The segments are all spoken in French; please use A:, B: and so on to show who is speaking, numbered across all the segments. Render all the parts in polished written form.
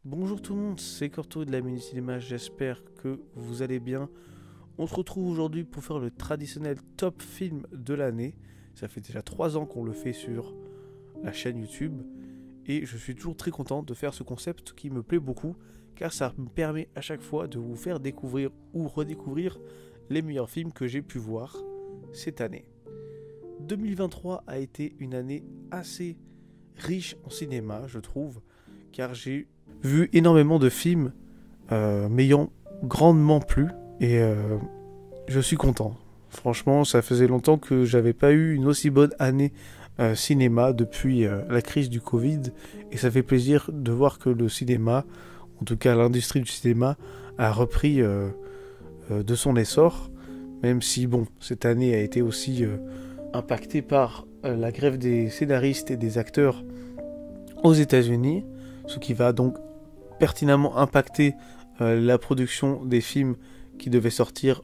A: Bonjour tout le monde, c'est Corto de la Mini Cinéma, j'espère que vous allez bien. On se retrouve aujourd'hui pour faire le traditionnel top film de l'année. Ça fait déjà 3 ans qu'on le fait sur la chaîne YouTube. Et je suis toujours très content de faire ce concept qui me plaît beaucoup, car ça me permet à chaque fois de vous faire découvrir ou redécouvrir les meilleurs films que j'ai pu voir cette année. 2023 a été une année assez riche en cinéma, je trouve, car j'ai vu énormément de films m'ayant grandement plu et je suis content. Franchement, ça faisait longtemps que j'avais pas eu une aussi bonne année cinéma depuis la crise du Covid, et ça fait plaisir de voir que le cinéma, en tout cas l'industrie du cinéma, a repris de son essor, même si bon, cette année a été aussi impactée par la grève des scénaristes et des acteurs aux États-Unis, ce qui va donc pertinemment impacter la production des films qui devaient sortir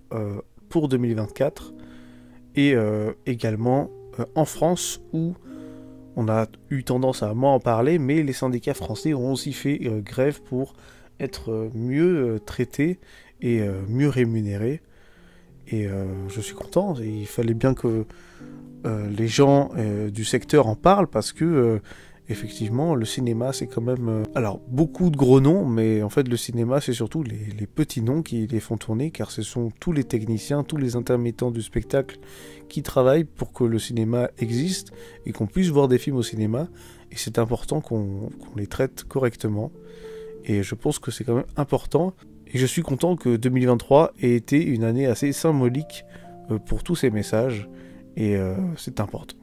A: pour 2024, et également en France, où on a eu tendance à moins en parler, mais les syndicats français ont aussi fait grève pour être mieux traités et mieux rémunérés. Et je suis content, il fallait bien que les gens du secteur en parlent, parce que effectivement, le cinéma, c'est quand même... alors, beaucoup de gros noms, mais en fait, le cinéma, c'est surtout les petits noms qui les font tourner, car ce sont tous les techniciens, tous les intermittents du spectacle qui travaillent pour que le cinéma existe et qu'on puisse voir des films au cinéma. Et c'est important qu'on les traite correctement. Et je pense que c'est quand même important. Et je suis content que 2023 ait été une année assez symbolique pour tous ces messages. Et c'est important.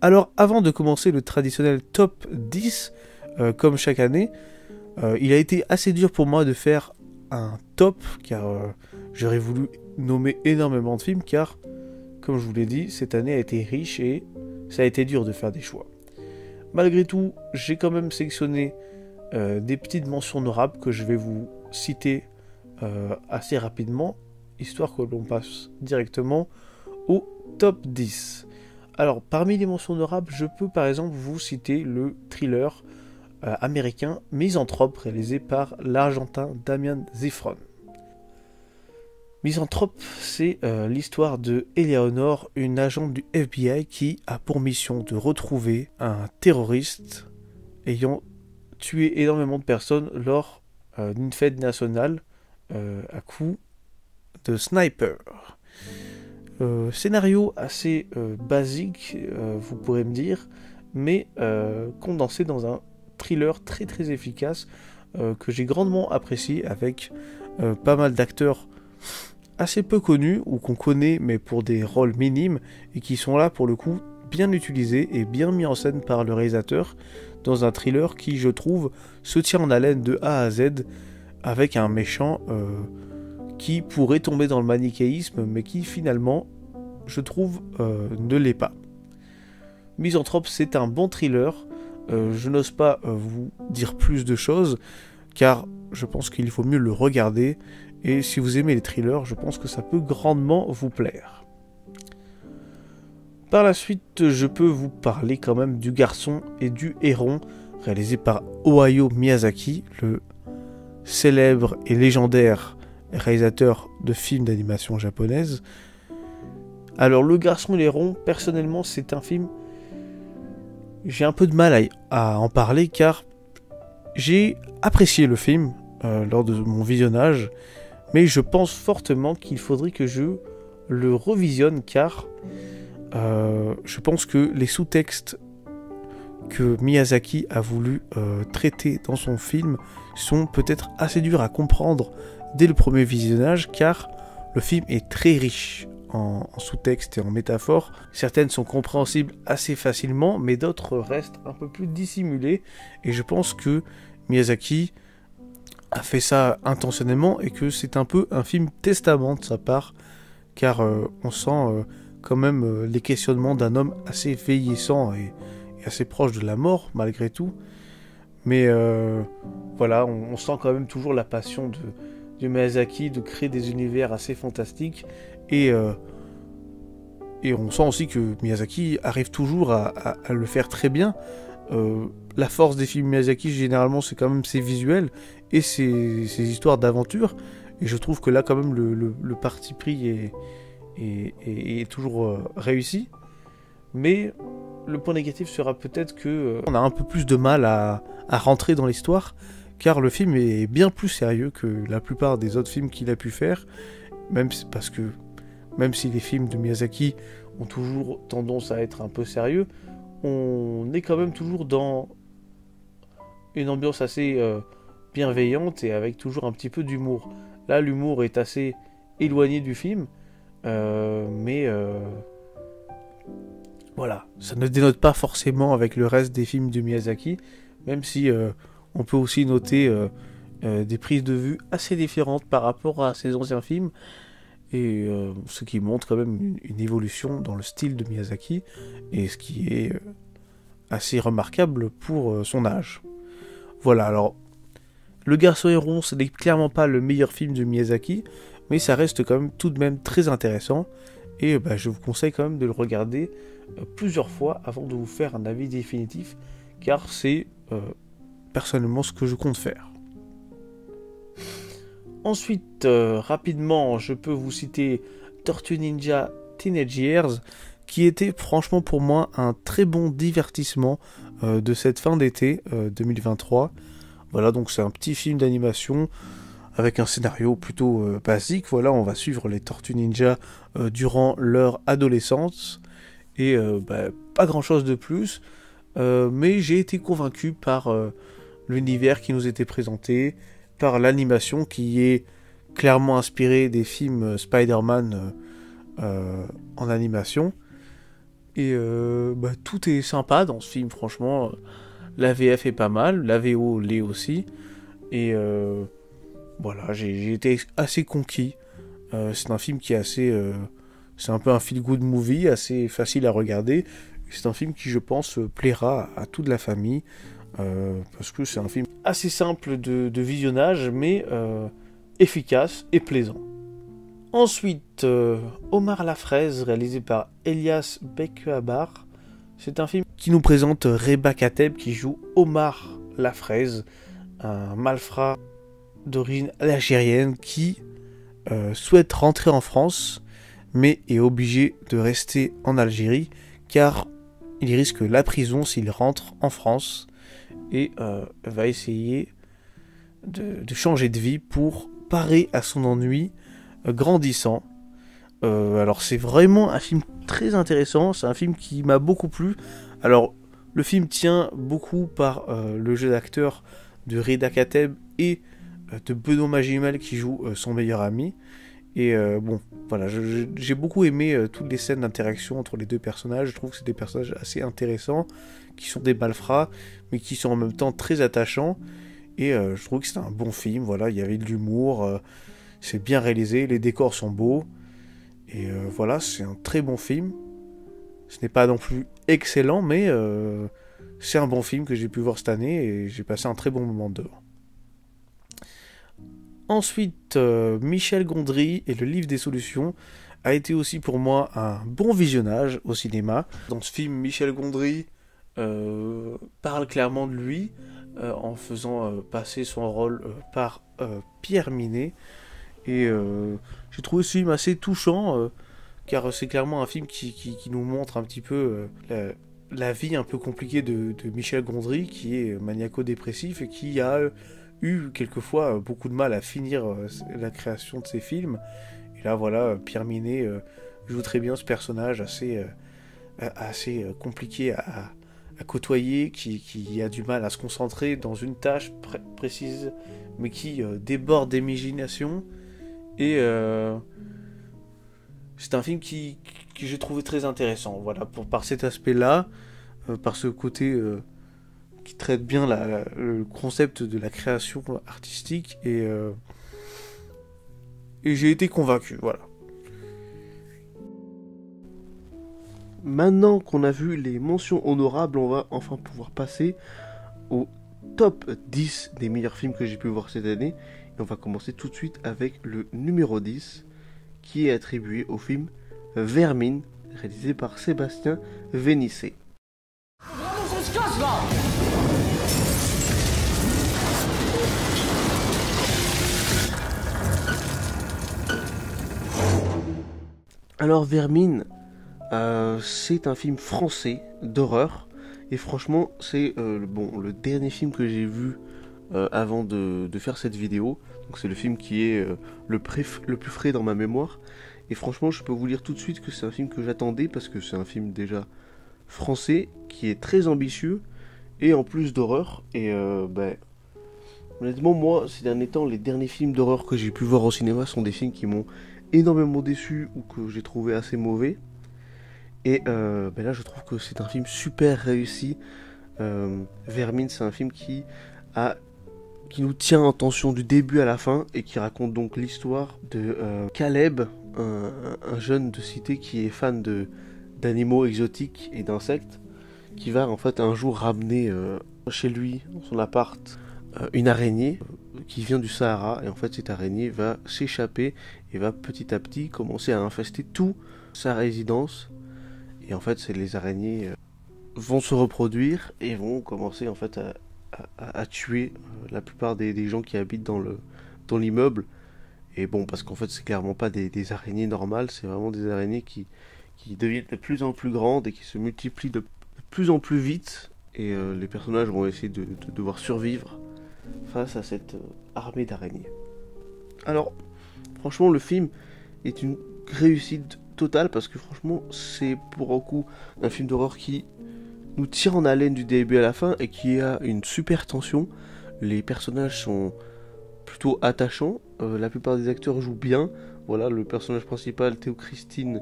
A: Alors, avant de commencer le traditionnel top 10, comme chaque année, il a été assez dur pour moi de faire un top, car j'aurais voulu nommer énormément de films, car, comme je vous l'ai dit, cette année a été riche et ça a été dur de faire des choix. Malgré tout, j'ai quand même sélectionné des petites mentions honorables que je vais vous citer assez rapidement, histoire que l'on passe directement au top 10. Alors, parmi les mentions honorables, je peux par exemple vous citer le thriller américain Misanthrope, réalisé par l'Argentin Damian Zifron. Misanthrope, c'est l'histoire de Eleanor, une agente du FBI qui a pour mission de retrouver un terroriste ayant tué énormément de personnes lors d'une fête nationale à coups de sniper. Scénario assez basique, vous pourrez me dire, mais condensé dans un thriller très très efficace que j'ai grandement apprécié, avec pas mal d'acteurs assez peu connus ou qu'on connaît mais pour des rôles minimes, et qui sont là pour le coup bien utilisés et bien mis en scène par le réalisateur dans un thriller qui, je trouve, se tient en haleine de A à Z, avec un méchant qui pourrait tomber dans le manichéisme, mais qui finalement, je trouve, ne l'est pas. Misanthrope, c'est un bon thriller. Je n'ose pas vous dire plus de choses, car je pense qu'il faut mieux le regarder, et si vous aimez les thrillers, je pense que ça peut grandement vous plaire. Par la suite, je peux vous parler quand même du Garçon et du Héron, réalisé par Hayao Miyazaki, le célèbre et légendaire réalisateur de films d'animation japonaise. Alors, Le Garçon et l'Héron, personnellement, c'est un film... j'ai un peu de mal à en parler, car j'ai apprécié le film lors de mon visionnage, mais je pense fortement qu'il faudrait que je le revisionne, car je pense que les sous-textes que Miyazaki a voulu traiter dans son film sont peut-être assez durs à comprendre dès le premier visionnage, car le film est très riche en sous-texte et en métaphores. Certaines sont compréhensibles assez facilement, mais d'autres restent un peu plus dissimulées, et je pense que Miyazaki a fait ça intentionnellement, et que c'est un peu un film testament de sa part, car on sent quand même les questionnements d'un homme assez vieillissant et assez proche de la mort malgré tout, mais voilà, on sent quand même toujours la passion de Miyazaki de créer des univers assez fantastiques, et on sent aussi que Miyazaki arrive toujours à le faire très bien, La force des films Miyazaki, généralement, c'est quand même ses visuels et ses histoires d'aventure. Et je trouve que là, quand même, le parti pris est toujours réussi. Mais le point négatif sera peut-être que on a un peu plus de mal à rentrer dans l'histoire, car le film est bien plus sérieux que la plupart des autres films qu'il a pu faire, même si les films de Miyazaki ont toujours tendance à être un peu sérieux, on est quand même toujours dans une ambiance assez bienveillante et avec toujours un petit peu d'humour. Là, l'humour est assez éloigné du film, mais voilà, ça ne dénote pas forcément avec le reste des films de Miyazaki, même si on peut aussi noter des prises de vue assez différentes par rapport à ses anciens films, et ce qui montre quand même une évolution dans le style de Miyazaki, et ce qui est assez remarquable pour son âge. Voilà, alors, Le Garçon Héron, ce n'est clairement pas le meilleur film de Miyazaki, mais ça reste quand même tout de même très intéressant, et je vous conseille quand même de le regarder plusieurs fois avant de vous faire un avis définitif, car c'est personnellement ce que je compte faire. Ensuite, rapidement, je peux vous citer Tortue Ninja Teenage Years, qui était franchement pour moi un très bon divertissement de cette fin d'été 2023. Voilà, donc c'est un petit film d'animation avec un scénario plutôt basique. Voilà, on va suivre les Tortues Ninja durant leur adolescence, et pas grand chose de plus, mais j'ai été convaincu par l'univers qui nous était présenté, par l'animation qui est clairement inspirée des films Spider-Man en animation, et tout est sympa dans ce film, franchement. La VF est pas mal, la VO l'est aussi, et voilà, j'ai été assez conquis. C'est un film qui est assez... c'est un peu un feel-good movie, assez facile à regarder. C'est un film qui, je pense, plaira à toute la famille, parce que c'est un film assez simple de visionnage, mais efficace et plaisant. Ensuite, Omar la fraise, réalisé par Elias Bekhbar. C'est un film qui nous présente Reba Kateb, qui joue Omar la fraise, un malfrat d'origine algérienne qui souhaite rentrer en France, mais est obligé de rester en Algérie, car il risque la prison s'il rentre en France, et va essayer de changer de vie pour parer à son ennui grandissant. Alors c'est vraiment un film très intéressant, c'est un film qui m'a beaucoup plu. Alors le film tient beaucoup par le jeu d'acteur de Reda Kateb et de Benoît Magimel qui joue son meilleur ami. Et voilà, j'ai beaucoup aimé toutes les scènes d'interaction entre les deux personnages. Je trouve que c'est des personnages assez intéressants, qui sont des malfrats, mais qui sont en même temps très attachants. Et je trouve que c'est un bon film. Voilà, il y avait de l'humour, c'est bien réalisé, les décors sont beaux. Et voilà, c'est un très bon film. Ce n'est pas non plus excellent, mais c'est un bon film que j'ai pu voir cette année et j'ai passé un très bon moment dehors. Ensuite, Michel Gondry et le livre des solutions a été aussi pour moi un bon visionnage au cinéma. Dans ce film, Michel Gondry parle clairement de lui en faisant passer son rôle par Pierre Ninet. Et j'ai trouvé ce film assez touchant, car c'est clairement un film qui nous montre un petit peu la vie un peu compliquée de Michel Gondry, qui est maniaco-dépressif et qui a eu quelquefois beaucoup de mal à finir la création de ses films. Et là voilà, Pierre Ninet joue très bien ce personnage assez compliqué à côtoyer, qui a du mal à se concentrer dans une tâche précise, mais qui déborde d'imagination. Et c'est un film que j'ai trouvé très intéressant, voilà, par cet aspect-là, par ce côté qui traite bien le concept de la création artistique, et j'ai été convaincu, voilà. Maintenant qu'on a vu les mentions honorables, on va enfin pouvoir passer au top 10 des meilleurs films que j'ai pu voir cette année. Et on va commencer tout de suite avec le numéro 10, qui est attribué au film Vermine, réalisé par Sébastien Vénissé.
B: Vraiment, on se casse là!
A: Alors Vermine, c'est un film français d'horreur. Et franchement, c'est le dernier film que j'ai vu avant de faire cette vidéo. Donc c'est le film qui est le plus frais dans ma mémoire. Et franchement, je peux vous dire tout de suite que c'est un film que j'attendais parce que c'est un film déjà français qui est très ambitieux et en plus d'horreur. Et honnêtement, moi, ces derniers temps, les derniers films d'horreur que j'ai pu voir au cinéma sont des films qui m'ont énormément déçu ou que j'ai trouvé assez mauvais. Et là, je trouve que c'est un film super réussi. Vermine, c'est un film qui nous tient en tension du début à la fin et qui raconte donc l'histoire de Caleb, un jeune de cité qui est fan d'animaux exotiques et d'insectes, qui va en fait un jour ramener chez lui, dans son appart, une araignée qui vient du Sahara. Et en fait, cette araignée va s'échapper et va petit à petit commencer à infester toute sa résidence. Et en fait, les araignées vont se reproduire et vont commencer en fait à tuer la plupart des gens qui habitent dans l'immeuble. Et bon, parce qu'en fait, c'est clairement pas des araignées normales, c'est vraiment des araignées qui deviennent de plus en plus grandes et qui se multiplient de plus en plus vite. Et les personnages vont essayer de devoir survivre face à cette armée d'araignées. Alors, franchement, le film est une réussite totale parce que franchement, c'est pour un coup un film d'horreur qui nous tire en haleine du début à la fin et qui a une super tension. Les personnages sont plutôt attachants. La plupart des acteurs jouent bien. Voilà, le personnage principal, Théo Christine,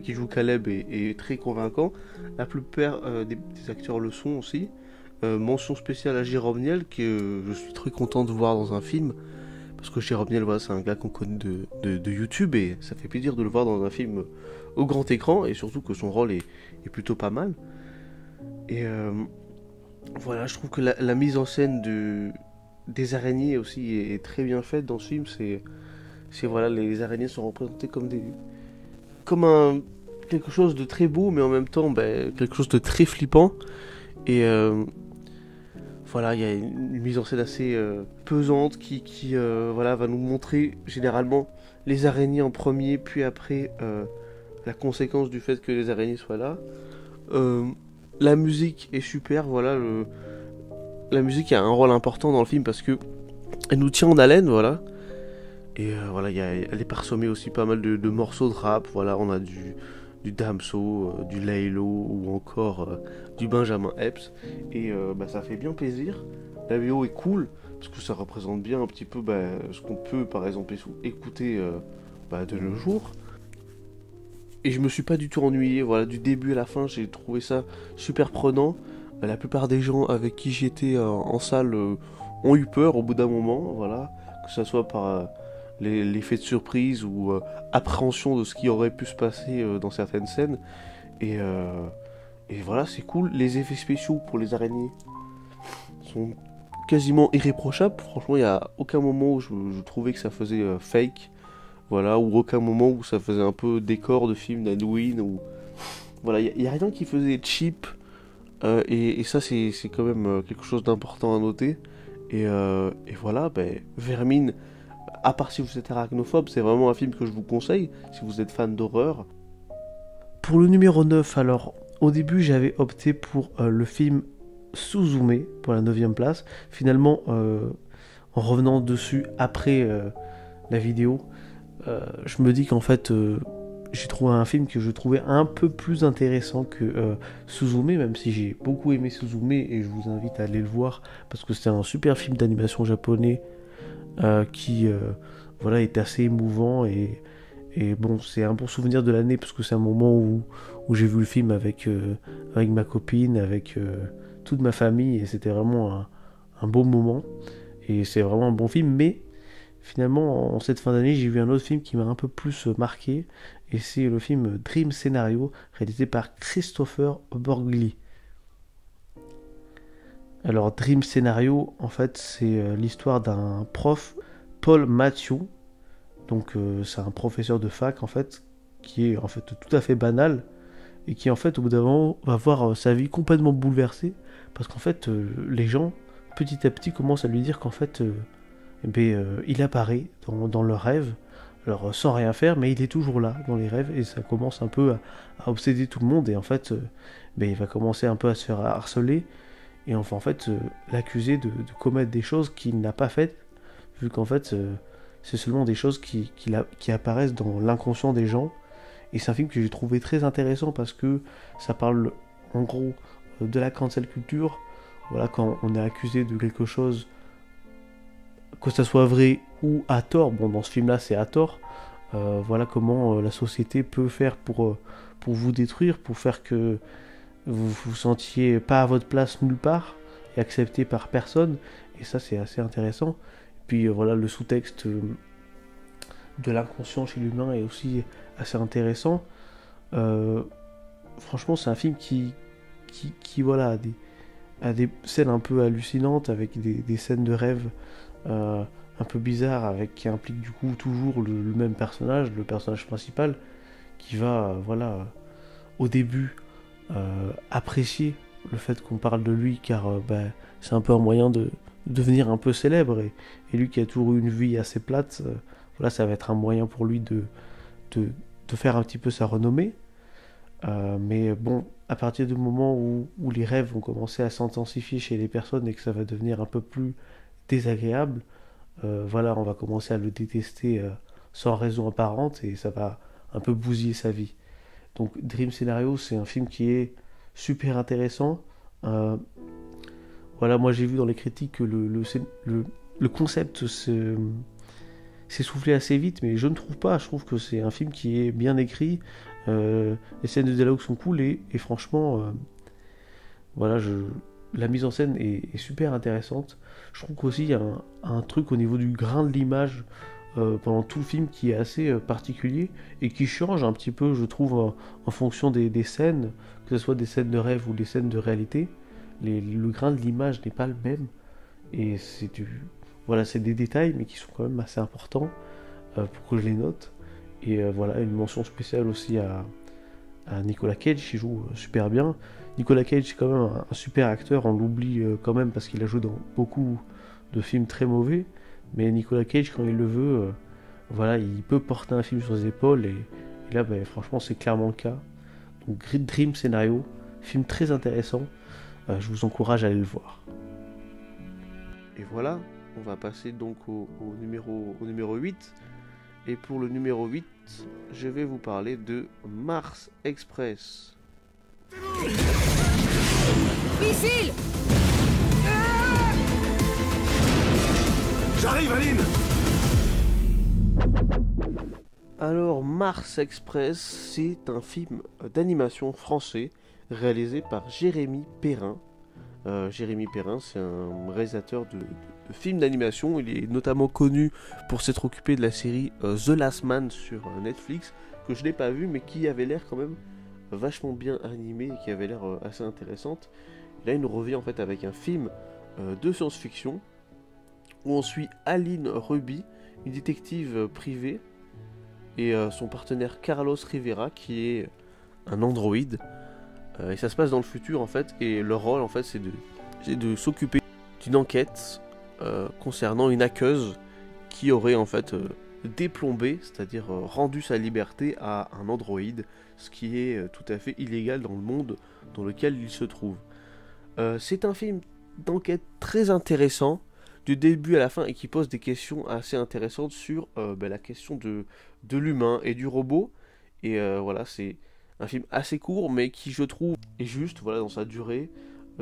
A: qui joue Caleb, est très convaincant. La plupart des acteurs le sont aussi. Mention spéciale à Jérôme Niel, que je suis très content de voir dans un film. Parce que Jérôme Niel, voilà, c'est un gars qu'on connaît de YouTube et ça fait plaisir de le voir dans un film au grand écran. Et surtout que son rôle est plutôt pas mal. Et voilà, je trouve que la mise en scène des araignées aussi est très bien faite dans ce film. Voilà, les araignées sont représentées comme quelque chose de très beau, mais en même temps quelque chose de très flippant. Et voilà, il y a une mise en scène assez pesante qui va nous montrer généralement les araignées en premier, puis après la conséquence du fait que les araignées soient là. La musique est super, voilà, la musique a un rôle important dans le film parce que elle nous tient en haleine, voilà. Et voilà, elle est parsemée aussi pas mal de morceaux de rap, voilà, on a du Damso, du Laylo ou encore du Benjamin Epps. Et ça fait bien plaisir. La vidéo est cool parce que ça représente bien un petit peu ce qu'on peut par exemple écouter de nos jours. Et je me suis pas du tout ennuyé, voilà, du début à la fin, j'ai trouvé ça super prenant. La plupart des gens avec qui j'étais en salle ont eu peur au bout d'un moment, voilà, que ce soit par l'effet de surprise ou appréhension de ce qui aurait pu se passer dans certaines scènes. Et voilà, c'est cool. Les effets spéciaux pour les araignées sont quasiment irréprochables. Franchement, il n'y a aucun moment où je trouvais que ça faisait fake. Voilà, ou aucun moment où ça faisait un peu décor de film d'Halloween. Ou... Voilà, il n'y a rien qui faisait cheap. Et ça, c'est quand même quelque chose d'important à noter. Et voilà, Vermine, à part si vous êtes arachnophobe, c'est vraiment un film que je vous conseille, si vous êtes fan d'horreur. Pour le numéro 9, alors, au début, j'avais opté pour le film Suzume, pour la 9ème place. Finalement, en revenant dessus après la vidéo, je me dis qu'en fait, j'ai trouvé un film que je trouvais un peu plus intéressant que Suzume, même si j'ai beaucoup aimé Suzume et je vous invite à aller le voir parce que c'est un super film d'animation japonais qui est assez émouvant et bon, c'est un bon souvenir de l'année parce que c'est un moment où j'ai vu le film avec ma copine, avec toute ma famille et c'était vraiment un beau moment et c'est vraiment un bon film. Mais finalement, en cette fin d'année, j'ai vu un autre film qui m'a un peu plus marqué et c'est le film Dream Scenario réalisé par Christopher Borgli. Alors Dream Scenario, en fait, c'est l'histoire d'un prof, Paul Mathieu. Donc c'est un professeur de fac en fait, qui est en fait tout à fait banal et qui en fait au bout d'un moment va voir sa vie complètement bouleversée parce qu'en fait les gens petit à petit commencent à lui dire qu'en fait il apparaît dans leurs rêves alors sans rien faire, mais il est toujours là dans les rêves et ça commence un peu à obséder tout le monde et en fait il va commencer un peu à se faire harceler et enfin en fait l'accuser de commettre des choses qu'il n'a pas faites vu qu'en fait c'est seulement des choses qui apparaissent dans l'inconscient des gens et c'est un film que j'ai trouvé très intéressant parce que ça parle en gros de la cancel culture, voilà, quand on est accusé de quelque chose, que ça soit vrai ou à tort, bon dans ce film là c'est à tort, voilà comment la société peut faire pour vous détruire, pour faire que vous vous sentiez pas à votre place nulle part et accepté par personne, et ça c'est assez intéressant. Puis voilà, le sous-texte de l'inconscient chez l'humain est aussi assez intéressant. Franchement c'est un film qui voilà, a des scènes un peu hallucinantes avec des scènes de rêve un peu bizarres qui impliquent du coup toujours le même personnage, le personnage principal, qui va voilà au début apprécier le fait qu'on parle de lui car c'est un peu un moyen de devenir un peu célèbre et lui qui a toujours eu une vie assez plate, voilà ça va être un moyen pour lui de faire un petit peu sa renommée. Mais bon, à partir du moment où les rêves vont commencer à s'intensifier chez les personnes et que ça va devenir un peu plus désagréable, voilà, on va commencer à le détester sans raison apparente et ça va un peu bousiller sa vie. Donc Dream Scenario, c'est un film qui est super intéressant. Voilà, moi j'ai vu dans les critiques que le concept s'est soufflé assez vite, mais je ne trouve pas. Je trouve que c'est un film qui est bien écrit. Les scènes de dialogue sont cool et franchement, voilà, la mise en scène est super intéressante. Je trouve qu'aussi il y a un truc au niveau du grain de l'image pendant tout le film qui est assez particulier et qui change un petit peu, je trouve, en fonction des scènes, que ce soit des scènes de rêve ou des scènes de réalité. Le grain de l'image n'est pas le même et voilà, c'est des détails mais qui sont quand même assez importants pour que je les note. Et voilà, une mention spéciale aussi à Nicolas Cage qui joue super bien. Nicolas Cage c'est quand même un super acteur, on l'oublie quand même parce qu'il a joué dans beaucoup de films très mauvais, mais Nicolas Cage quand il le veut, voilà, il peut porter un film sur ses épaules et là franchement c'est clairement le cas. Donc Dream Scenario, film très intéressant, je vous encourage à aller le voir. Et voilà, on va passer donc au numéro 8. Et pour le numéro 8, je vais vous parler de Mars Express.
B: Missile!
C: J'arrive, Aline!
A: Alors, Mars Express, c'est un film d'animation français réalisé par Jérémy Perrin. Jérémy Perrin, c'est un réalisateur de films d'animation. Il est notamment connu pour s'être occupé de la série The Last Man sur Netflix, que je n'ai pas vu, mais qui avait l'air quand même vachement bien animée et qui avait l'air assez intéressante. Là, il nous revient en fait avec un film de science-fiction où on suit Aline Ruby, une détective privée, et son partenaire Carlos Rivera, qui est un androïde. Et ça se passe dans le futur en fait, et leur rôle en fait c'est de s'occuper d'une enquête concernant une hackeuse qui aurait en fait déplombé, c'est-à-dire rendu sa liberté à un androïde, ce qui est tout à fait illégal dans le monde dans lequel il se trouve. C'est un film d'enquête très intéressant du début à la fin et qui pose des questions assez intéressantes sur la question de l'humain et du robot. Et voilà, c'est un film assez court mais qui je trouve est juste, voilà, dans sa durée,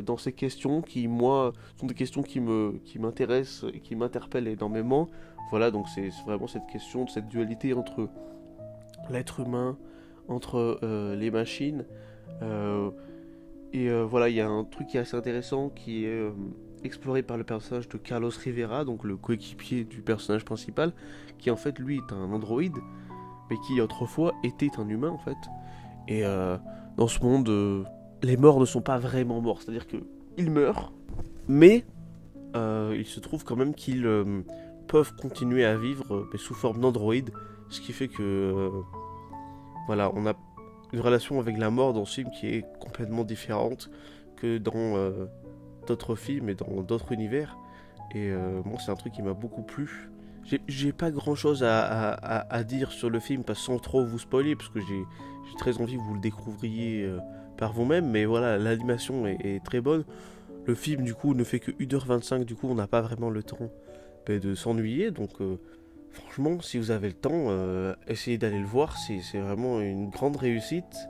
A: dans ces questions qui moi sont des questions qui m'intéressent et qui m'interpellent énormément. Voilà, donc c'est vraiment cette question de cette dualité entre l'être humain, entre les machines, et voilà, il y a un truc qui est assez intéressant qui est exploré par le personnage de Carlos Rivera, donc le coéquipier du personnage principal, qui en fait lui est un androïde mais qui autrefois était un humain en fait. Et dans ce monde, les morts ne sont pas vraiment morts, c'est-à-dire qu'ils meurent, mais il se trouve quand même qu'ils peuvent continuer à vivre mais sous forme d'androïdes, ce qui fait que voilà, on a une relation avec la mort dans ce film qui est complètement différente que dans d'autres films et dans d'autres univers. Et moi c'est un truc qui m'a beaucoup plu. J'ai pas grand chose à dire sur le film, sans trop vous spoiler, parce que j'ai très envie que vous le découvriez par vous-même, mais voilà, l'animation est très bonne. Le film du coup ne fait que 1h25, du coup on n'a pas vraiment le temps de s'ennuyer, donc franchement si vous avez le temps, essayez d'aller le voir, c'est vraiment une grande réussite.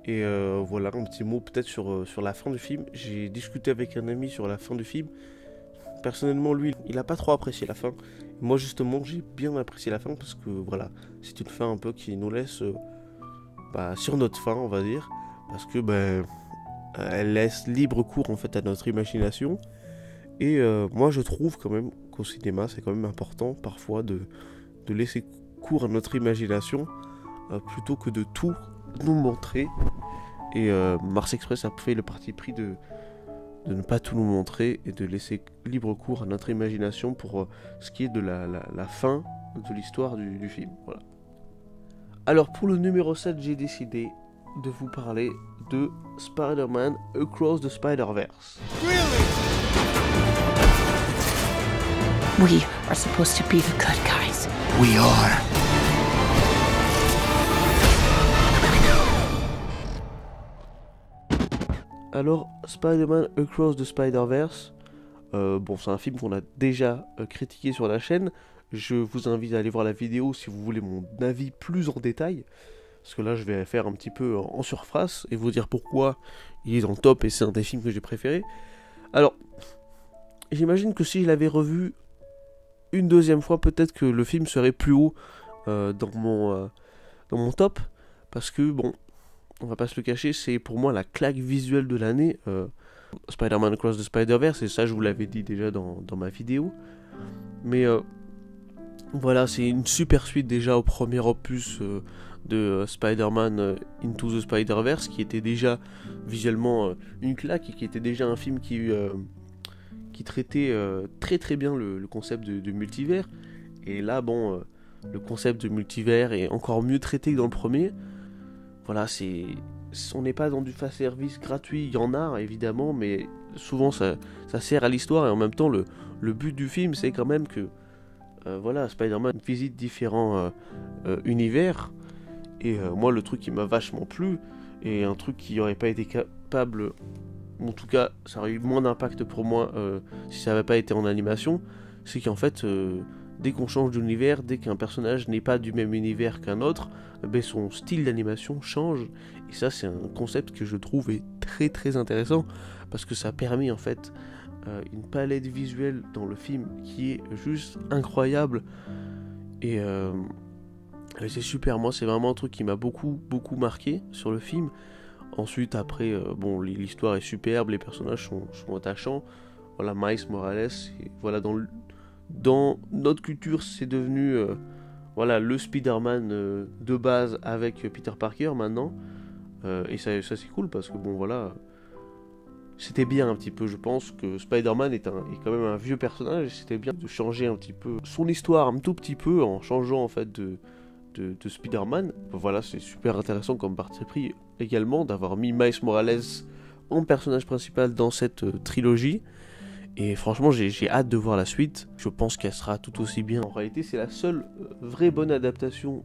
A: Et voilà, un petit mot peut-être sur la fin du film. J'ai discuté avec un ami sur la fin du film. Personnellement, lui, il n'a pas trop apprécié la fin. Moi, justement, j'ai bien apprécié la fin parce que voilà, c'est une fin un peu qui nous laisse sur notre fin, on va dire. Parce que elle laisse libre cours en fait à notre imagination. Et moi, je trouve quand même qu'au cinéma, c'est quand même important parfois de laisser cours à notre imagination plutôt que de tout nous montrer. Et Mars Express a fait le parti pris de ne pas tout nous montrer et de laisser libre cours à notre imagination pour ce qui est de la fin de l'histoire du film. Voilà. Alors pour le numéro 7, j'ai décidé de vous parler de Spider-Man Across the Spider-Verse.
B: Really?
C: We are supposed to be the good guys.
B: We are.
A: Alors, Spider-Man Across the Spider-Verse, c'est un film qu'on a déjà critiqué sur la chaîne. Je vous invite à aller voir la vidéo si vous voulez mon avis plus en détail. Parce que là, je vais faire un petit peu en surface et vous dire pourquoi il est dans le top et c'est un des films que j'ai préféré. Alors, j'imagine que si je l'avais revu une deuxième fois, peut-être que le film serait plus haut dans mon top. Parce que, bon, on va pas se le cacher, c'est pour moi la claque visuelle de l'année, Spider-Man Across the Spider-Verse, et ça je vous l'avais dit déjà dans ma vidéo. Mais voilà, c'est une super suite déjà au premier opus de Spider-Man Into the Spider-Verse, qui était déjà visuellement une claque, et qui était déjà un film qui traitait très très bien le concept de multivers. Et là, le concept de multivers est encore mieux traité que dans le premier. Voilà, on n'est pas dans du fan service gratuit, il y en a évidemment, mais souvent ça sert à l'histoire, et en même temps le but du film c'est quand même que Spider-Man visite différents univers, et moi le truc qui m'a vachement plu, et un truc qui n'aurait pas été capable, en tout cas ça aurait eu moins d'impact pour moi si ça n'avait pas été en animation, c'est qu'en fait dès qu'on change d'univers, dès qu'un personnage n'est pas du même univers qu'un autre, son style d'animation change. Et ça, c'est un concept que je trouve est très très intéressant, parce que ça permet en fait une palette visuelle dans le film qui est juste incroyable. Et c'est super, moi c'est vraiment un truc qui m'a beaucoup marqué sur le film. Ensuite, après, l'histoire est superbe, les personnages sont attachants. Voilà, Miles Morales, et voilà, dans notre culture, c'est devenu le Spider-Man de base avec Peter Parker maintenant. Et ça c'est cool parce que c'était bien un petit peu. Je pense que Spider-Man est quand même un vieux personnage, et c'était bien de changer un petit peu son histoire un tout petit peu en changeant en fait de Spider-Man. Voilà, c'est super intéressant comme parti pris également d'avoir mis Miles Morales en personnage principal dans cette trilogie. Et franchement, j'ai hâte de voir la suite. Je pense qu'elle sera tout aussi bien. En réalité, c'est la seule vraie bonne adaptation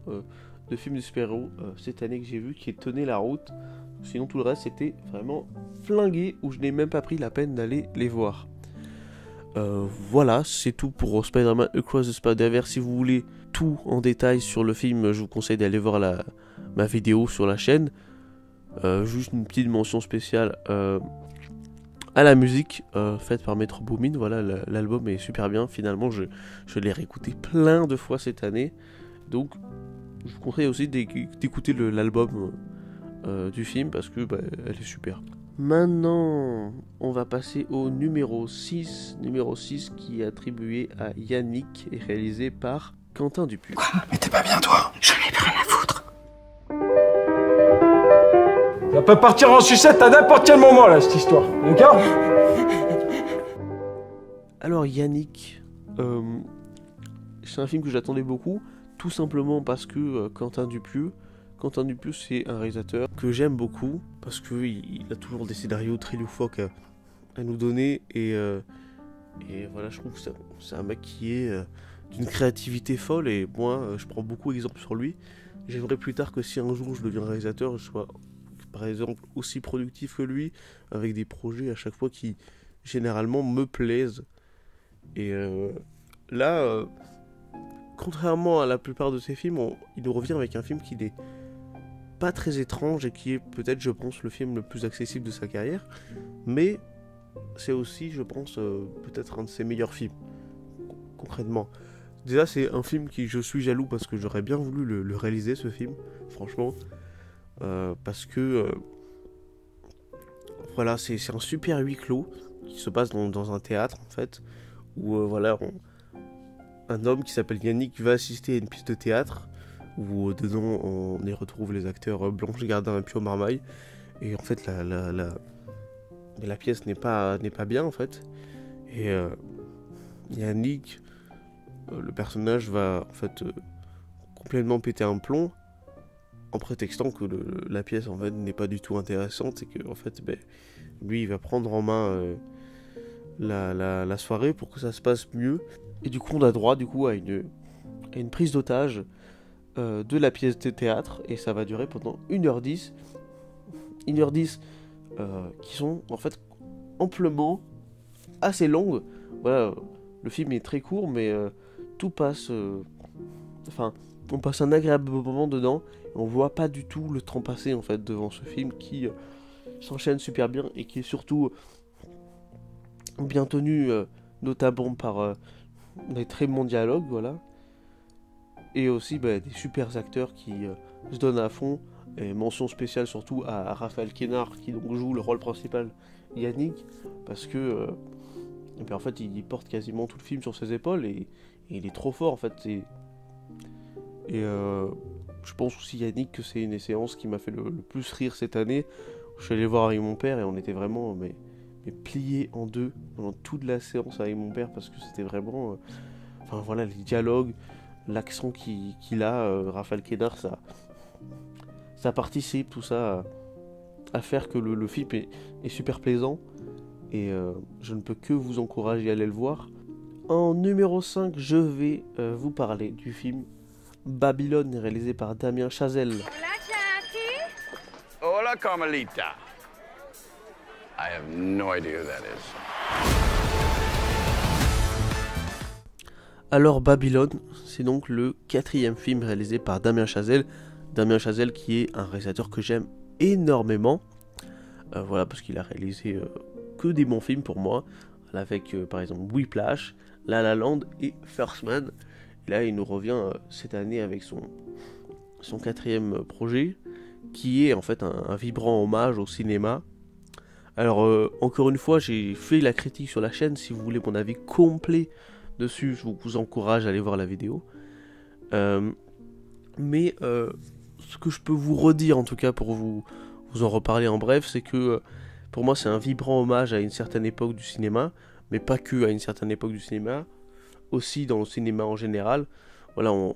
A: de film de super-héros cette année que j'ai vu qui tenait la route. Sinon, tout le reste, c'était vraiment flingué, où je n'ai même pas pris la peine d'aller les voir. Voilà, c'est tout pour Spider-Man Across the Spider-Verse. Si vous voulez tout en détail sur le film, je vous conseille d'aller voir ma vidéo sur la chaîne. Juste une petite mention spéciale à la musique faite par Metro Boomin. Voilà, l'album est super bien. Finalement, je l'ai réécouté plein de fois cette année. Donc, je vous conseille aussi d'écouter l'album du film parce que elle est super. Maintenant, on va passer au numéro 6. Numéro 6 qui est attribué à Yannick et réalisé par Quentin Dupieux.
B: Quoi? Mais t'es pas bien, toi?
C: J'en ai plus rien à foutre.
D: Ça peut partir en sucette à n'importe quel moment, là, cette histoire. D'accord?
A: Alors, Yannick, c'est un film que j'attendais beaucoup, tout simplement parce que Quentin Dupieux, c'est un réalisateur que j'aime beaucoup, parce qu'il a toujours des scénarios très loufoques à nous donner, et voilà, je trouve que c'est un mec qui est d'une créativité folle, et moi je prends beaucoup exemple sur lui. J'aimerais plus tard que si un jour je deviens réalisateur, je sois par exemple aussi productif que lui, avec des projets à chaque fois qui généralement me plaisent. Et là, contrairement à la plupart de ses films, il nous revient avec un film qui n'est pas très étrange et qui est peut-être, je pense, le film le plus accessible de sa carrière, mais c'est aussi, je pense, peut-être un de ses meilleurs films, concrètement. Déjà, c'est un film qui je suis jaloux parce que j'aurais bien voulu le réaliser, ce film, franchement, parce que voilà, c'est un super huis clos qui se passe dans un théâtre, en fait, où voilà, un homme qui s'appelle Yannick va assister à une pièce de théâtre où dedans on y retrouve les acteurs Blanche Gardin et Pio Marmaille, et en fait la pièce n'est pas bien en fait, et Yannick, le personnage, va en fait complètement péter un plomb en prétextant que la pièce en fait n'est pas du tout intéressante, et que en fait lui il va prendre en main la soirée pour que ça se passe mieux. Et du coup on a droit à une prise d'otage de la pièce de théâtre, et ça va durer pendant 1h10 qui sont en fait amplement assez longues. Voilà, le film est très court, mais tout passe on passe un agréable moment dedans, et on voit pas du tout le temps passer en fait devant ce film qui s'enchaîne super bien et qui est surtout bien tenu, notamment par des très bons dialogues, voilà. Et aussi des super acteurs qui se donnent à fond. Et mention spéciale surtout à Raphaël Quénard, qui donc joue le rôle principal, Yannick, parce que en fait il porte quasiment tout le film sur ses épaules, et il est trop fort en fait. Et je pense aussi, Yannick, que c'est une des séances qui m'a fait le plus rire cette année. Je suis allé voir avec mon père et on était vraiment mais pliés en deux pendant toute la séance avec mon père, parce que c'était vraiment enfin voilà, les dialogues, l'accent qu'il a, Raphaël Quénard, ça participe tout ça à faire que le film est super plaisant, et je ne peux que vous encourager à aller le voir. En numéro 5, je vais vous parler du film Babylone, réalisé par Damien Chazelle.
E: Hola, Jackie.
B: Hola, Carmelita. I have no idea who that is.
A: Alors Babylone, c'est donc le 4e film réalisé par Damien Chazelle. Damien Chazelle qui est un réalisateur que j'aime énormément. Voilà, parce qu'il a réalisé que des bons films pour moi. Avec par exemple Whiplash, La La Land et First Man. Et là il nous revient cette année avec son 4e projet, qui est en fait un vibrant hommage au cinéma. Alors encore une fois, j'ai fait la critique sur la chaîne. Si vous voulez mon avis complet dessus, je vous encourage à aller voir la vidéo. Mais ce que je peux vous redire, en tout cas pour vous en reparler en bref, c'est que pour moi c'est un vibrant hommage à une certaine époque du cinéma, mais pas que à une certaine époque du cinéma, aussi dans le cinéma en général. Voilà, on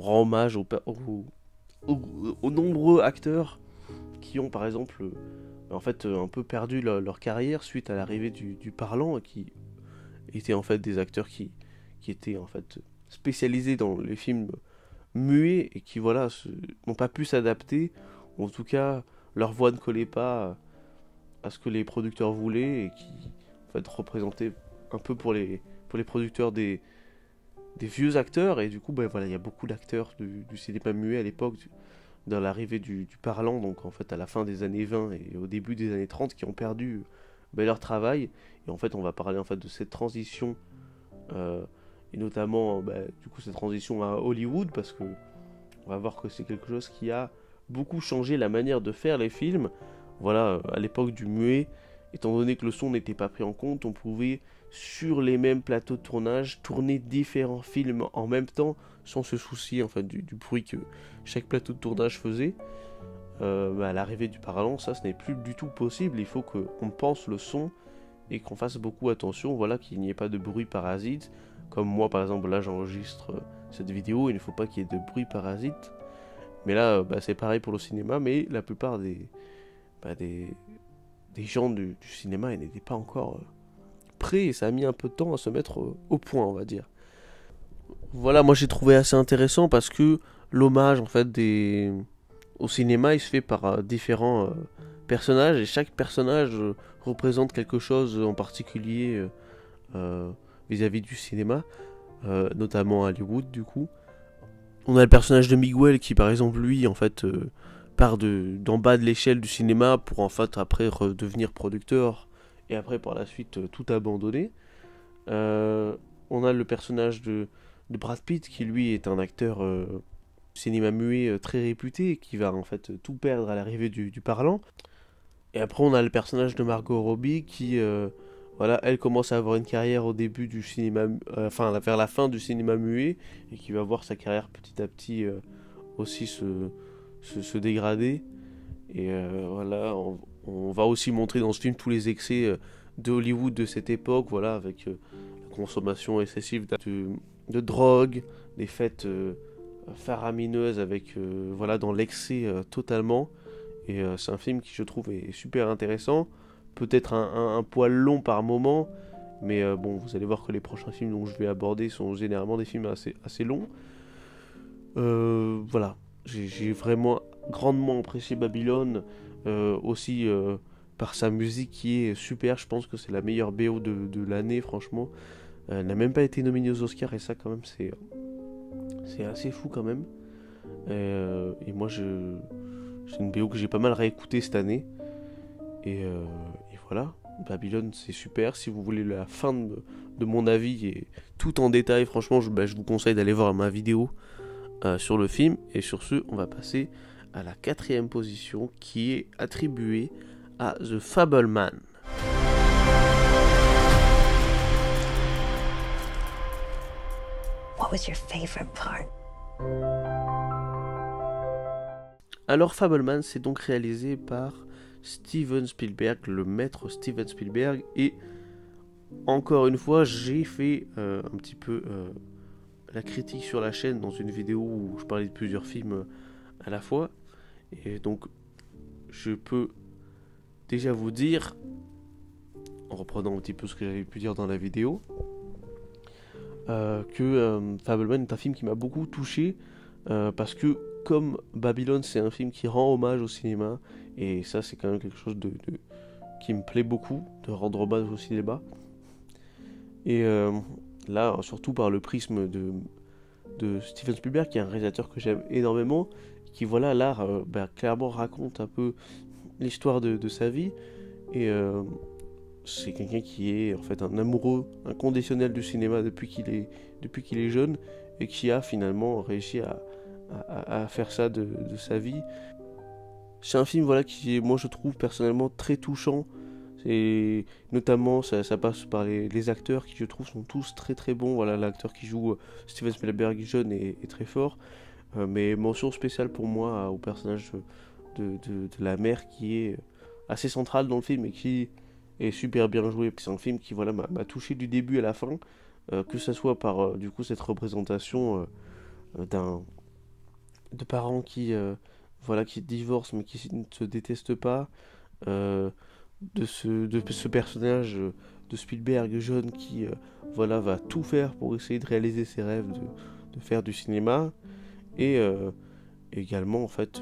A: rend hommage aux nombreux acteurs qui ont par exemple un peu perdu leur carrière suite à l'arrivée du parlant, et qui étaient en fait des acteurs qui étaient en fait spécialisés dans les films muets, et qui voilà n'ont pas pu s'adapter, ou en tout cas leur voix ne collait pas à ce que les producteurs voulaient, et qui en fait représentaient un peu pour les producteurs des vieux acteurs. Et du coup voilà, il y a beaucoup d'acteurs du cinéma muet à l'époque dans l'arrivée du parlant, donc en fait à la fin des années 20 et au début des années 30, qui ont perdu leur travail. Et en fait on va parler en fait de cette transition, et notamment du coup cette transition à Hollywood, parce que on va voir que c'est quelque chose qui a beaucoup changé la manière de faire les films. Voilà, à l'époque du muet, étant donné que le son n'était pas pris en compte, on pouvait sur les mêmes plateaux de tournage tourner différents films en même temps, sans se soucier en fait du bruit que chaque plateau de tournage faisait. À l'arrivée du parlant, ça ce n'est plus du tout possible. Il faut qu'on pense le son et qu'on fasse beaucoup attention, voilà, qu'il n'y ait pas de bruit parasite. Comme moi par exemple, là j'enregistre cette vidéo, il ne faut pas qu'il y ait de bruit parasite. Mais là c'est pareil pour le cinéma, mais la plupart des gens du cinéma, ils n'étaient pas encore prêts, et ça a mis un peu de temps à se mettre au point, on va dire. Voilà, moi j'ai trouvé assez intéressant parce que l'hommage en fait au cinéma il se fait par différents personnages et chaque personnage représente quelque chose en particulier vis-à-vis du cinéma, notamment à Hollywood du coup. On a le personnage de Miguel qui par exemple lui en fait part d'en bas de l'échelle du cinéma pour en fait après redevenir producteur et après par la suite tout abandonner. On a le personnage de Brad Pitt qui lui est un acteur cinéma muet très réputé et qui va en fait tout perdre à l'arrivée du parlant. Et après on a le personnage de Margot Robbie qui voilà, elle commence à avoir une carrière au début du cinéma, vers la fin du cinéma muet et qui va voir sa carrière petit à petit aussi se dégrader. Et voilà, on va aussi montrer dans ce film tous les excès de Hollywood de cette époque, voilà, avec la consommation excessive de drogue, des fêtes faramineuses avec voilà dans l'excès totalement. Et c'est un film qui je trouve est super intéressant, peut-être un poil long par moment, mais bon, vous allez voir que les prochains films dont je vais aborder sont généralement des films assez longs. Voilà, j'ai vraiment grandement apprécié Babylone, aussi par sa musique qui est super. Je pense que c'est la meilleure BO de l'année, franchement. Elle n'a même pas été nominée aux Oscars et ça quand même c'est assez fou quand même. Et moi c'est une BO que j'ai pas mal réécoutée cette année. Et voilà, Babylone c'est super. Si vous voulez la fin de mon avis et tout en détail, franchement je vous conseille d'aller voir ma vidéo sur le film. Et sur ce, on va passer à la 4e position qui est attribuée à The Fabelman.
C: What was your favorite part?
A: Alors Fabelman, c'est donc réalisé par Steven Spielberg, le maître Steven Spielberg, et encore une fois, j'ai fait un petit peu la critique sur la chaîne dans une vidéo où je parlais de plusieurs films à la fois, et donc je peux déjà vous dire, en reprenant un petit peu ce que j'avais pu dire dans la vidéo, que Fabelman est un film qui m'a beaucoup touché, parce que comme Babylone c'est un film qui rend hommage au cinéma, et ça c'est quand même quelque chose qui me plaît beaucoup, de rendre hommage au cinéma, et là surtout par le prisme de Steven Spielberg, qui est un réalisateur que j'aime énormément, qui voilà là clairement raconte un peu l'histoire de sa vie, et c'est quelqu'un qui est en fait un amoureux inconditionnel du cinéma depuis qu'il est jeune, et qui a finalement réussi à faire ça de sa vie. C'est un film voilà qui est, moi je trouve personnellement très touchant. C'est notamment ça passe par les acteurs qui je trouve sont tous très très bons. Voilà, l'acteur qui joue Steven Spielberg jeune est très fort, mais mention spéciale pour moi au personnage de la mère qui est assez centrale dans le film et qui est super bien joué. C'est un film qui voilà m'a touché du début à la fin, que ce soit par du coup cette représentation de parents qui divorcent mais qui ne se détestent pas, de ce personnage de Spielberg jeune qui va tout faire pour essayer de réaliser ses rêves de faire du cinéma, et également en fait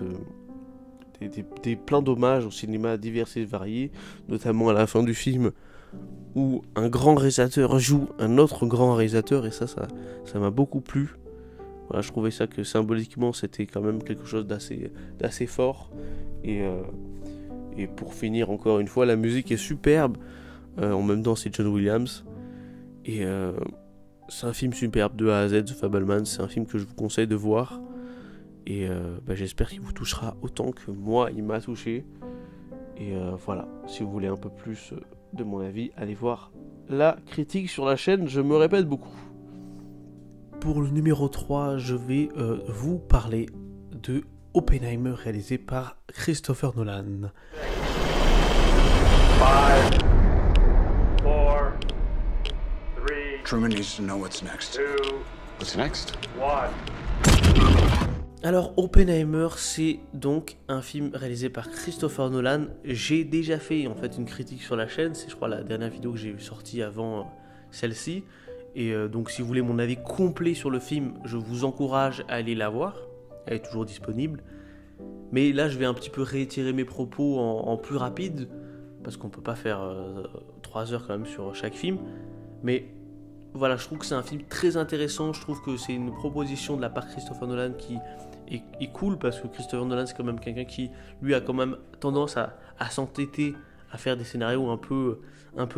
A: des plein d'hommages au cinéma divers et variés, notamment à la fin du film où un grand réalisateur joue un autre grand réalisateur, et ça m'a beaucoup plu. Voilà, je trouvais ça que symboliquement c'était quand même quelque chose d'assez fort, et pour finir encore une fois, la musique est superbe, en même temps c'est John Williams, et c'est un film superbe de A à Z, The Fabelman. C'est un film que je vous conseille de voir, et j'espère qu'il vous touchera autant que moi il m'a touché. Et voilà, si vous voulez un peu plus de mon avis, allez voir la critique sur la chaîne, je me répète beaucoup. Pour le numéro 3, je vais vous parler de Oppenheimer, réalisé par Christopher Nolan.
F: 5, 4, 3,
B: Truman needs to know what's next.
F: 2,
B: What's next?
F: 1.
A: Alors Oppenheimer, c'est donc un film réalisé par Christopher Nolan. J'ai déjà fait en fait une critique sur la chaîne, c'est je crois la dernière vidéo que j'ai sortie avant celle-ci. Et donc si vous voulez mon avis complet sur le film, je vous encourage à aller la voir. Elle est toujours disponible. Mais là, je vais un petit peu réitérer mes propos en plus rapide, parce qu'on peut pas faire 3 heures quand même sur chaque film. Mais voilà, je trouve que c'est un film très intéressant. Je trouve que c'est une proposition de la part de Christopher Nolan qui est cool, parce que Christopher Nolan, c'est quand même quelqu'un qui, lui, a quand même tendance à s'entêter à faire des scénarios un peu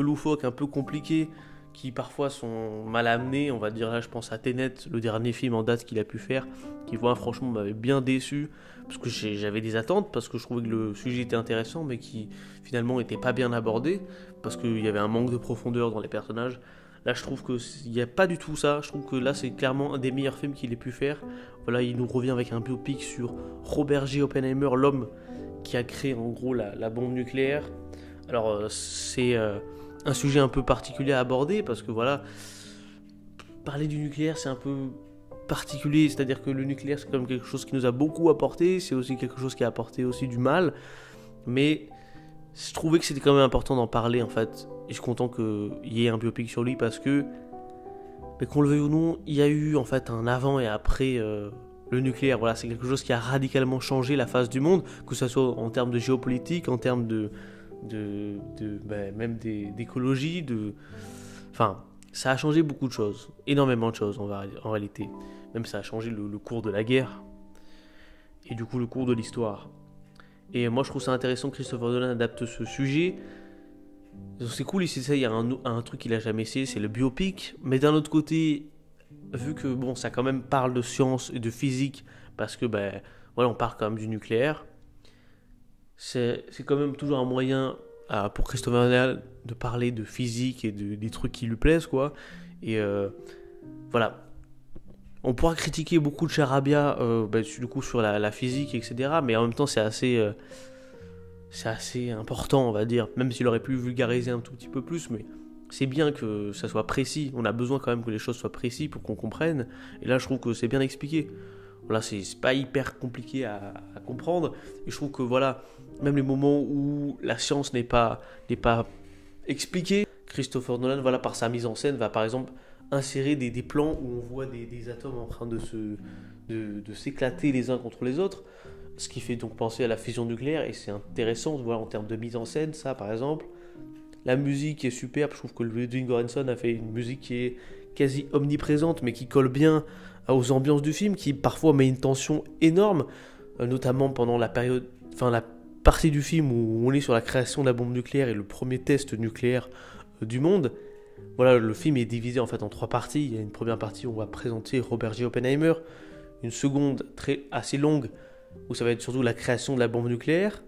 A: loufoques, un peu compliqués, qui parfois sont mal amenés. On va dire, là je pense à Tenet, le dernier film en date qu'il a pu faire, qui franchement m'avait bien déçu, parce que j'avais des attentes, parce que je trouvais que le sujet était intéressant, mais qui finalement n'était pas bien abordé, parce qu'il y avait un manque de profondeur dans les personnages. Là je trouve qu'il n'y a pas du tout ça. Je trouve que là c'est clairement un des meilleurs films qu'il ait pu faire. Voilà, il nous revient avec un biopic sur Robert J. Oppenheimer, l'homme qui a créé en gros la bombe nucléaire. Alors c'est un sujet un peu particulier à aborder, parce que voilà, parler du nucléaire c'est un peu particulier, c'est-à-dire que le nucléaire c'est quand même quelque chose qui nous a beaucoup apporté, c'est aussi quelque chose qui a apporté aussi du mal, mais je trouvais que c'était quand même important d'en parler en fait, et je suis content qu'il y ait un biopic sur lui, parce que, mais qu'on le veuille ou non, il y a eu en fait un avant et après le nucléaire. Voilà, c'est quelque chose qui a radicalement changé la face du monde, que ce soit en termes de géopolitique, en termes même d'écologie, enfin, ça a changé beaucoup de choses, énormément de choses en réalité. Même ça a changé le cours de la guerre, et du coup le cours de l'histoire. Et moi je trouve ça intéressant que Christopher Nolan adapte ce sujet. C'est cool, il y a un truc qu'il a jamais essayé, c'est le biopic. Mais d'un autre côté, vu que bon, ça quand même parle de science et de physique, parce que voilà, on parle quand même du nucléaire, c'est quand même toujours un moyen pour Christopher Nolan de parler de physique et des trucs qui lui plaisent, quoi. Et voilà, on pourra critiquer beaucoup de charabia du coup sur la physique, etc. Mais en même temps c'est assez important, on va dire, même s'il aurait pu vulgariser un tout petit peu plus, mais c'est bien que ça soit précis. On a besoin quand même que les choses soient précises pour qu'on comprenne, et là je trouve que c'est bien expliqué. Voilà, c'est pas hyper compliqué à comprendre, et je trouve que voilà, même les moments où la science n'est pas expliquée, Christopher Nolan, voilà, par sa mise en scène, va par exemple insérer des plans où on voit des atomes en train de s'éclater les uns contre les autres, ce qui fait donc penser à la fusion nucléaire, et c'est intéressant de voir en termes de mise en scène, ça par exemple. La musique est superbe, je trouve que Ludwig Göransson a fait une musique qui est quasi omniprésente, mais qui colle bien aux ambiances du film, qui parfois met une tension énorme, notamment pendant la partie du film où on est sur la création de la bombe nucléaire et le premier test nucléaire du monde. Voilà, le film est divisé en fait en 3 parties. Il y a une première partie où on va présenter Robert J. Oppenheimer, une seconde assez longue où ça va être surtout la création de la bombe nucléaire,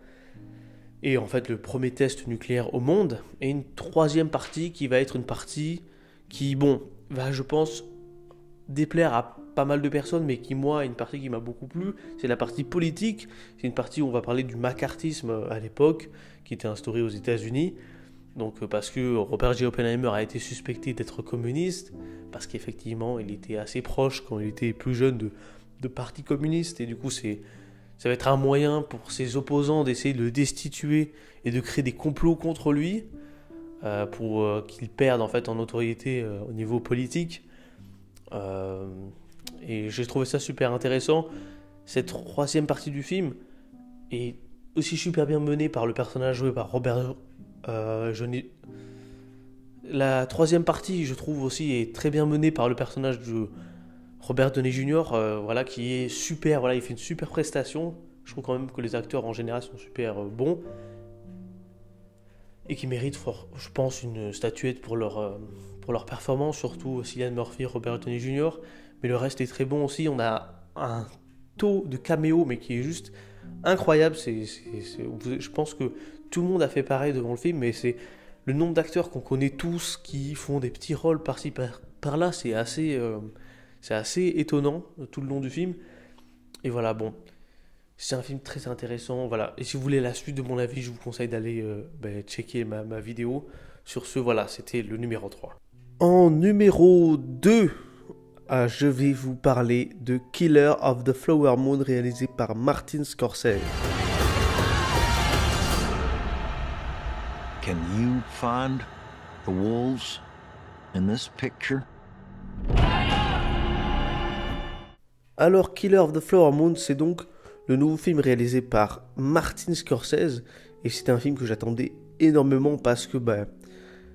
A: et en fait le premier test nucléaire au monde, et une troisième partie qui va être une partie qui, va, je pense, déplaire à pas mal de personnes, mais qui, moi, est une partie qui m'a beaucoup plu. C'est la partie politique. C'est une partie où on va parler du macartisme à l'époque, qui était instauré aux États-Unis. Donc, parce que Robert J. Oppenheimer a été suspecté d'être communiste, parce qu'effectivement, il était assez proche, quand il était plus jeune, de parti communiste, et du coup, ça va être un moyen pour ses opposants d'essayer de le destituer et de créer des complots contre lui, pour qu'il perde en fait en notoriété au niveau politique. Et j'ai trouvé ça super intéressant. Cette troisième partie du film est aussi super bien menée par le personnage joué par Robert. La troisième partie, je trouve aussi, est très bien menée par le personnage de Robert Downey Jr. Voilà, qui est super. Voilà, il fait une super prestation. Je trouve quand même que les acteurs en général sont super bons et qui méritent, je pense, une statuette pour leur performance, surtout Cillian Murphy, Robert Downey Jr. Mais le reste est très bon aussi. On a un taux de caméo, mais qui est juste incroyable. Je pense que tout le monde a fait pareil devant le film, mais c'est le nombre d'acteurs qu'on connaît tous qui font des petits rôles par-ci par-là, c'est assez étonnant tout le long du film. Et voilà, c'est un film très intéressant. Voilà. Et si vous voulez la suite de mon avis, je vous conseille d'aller checker ma vidéo. Sur ce, voilà, c'était le numéro 3. En numéro 2, je vais vous parler de Killer of the Flower Moon, réalisé par Martin Scorsese.
G: Can you find the wolves in this picture?
A: Alors, Killer of the Flower Moon, c'est donc le nouveau film réalisé par Martin Scorsese, et c'est un film que j'attendais énormément parce que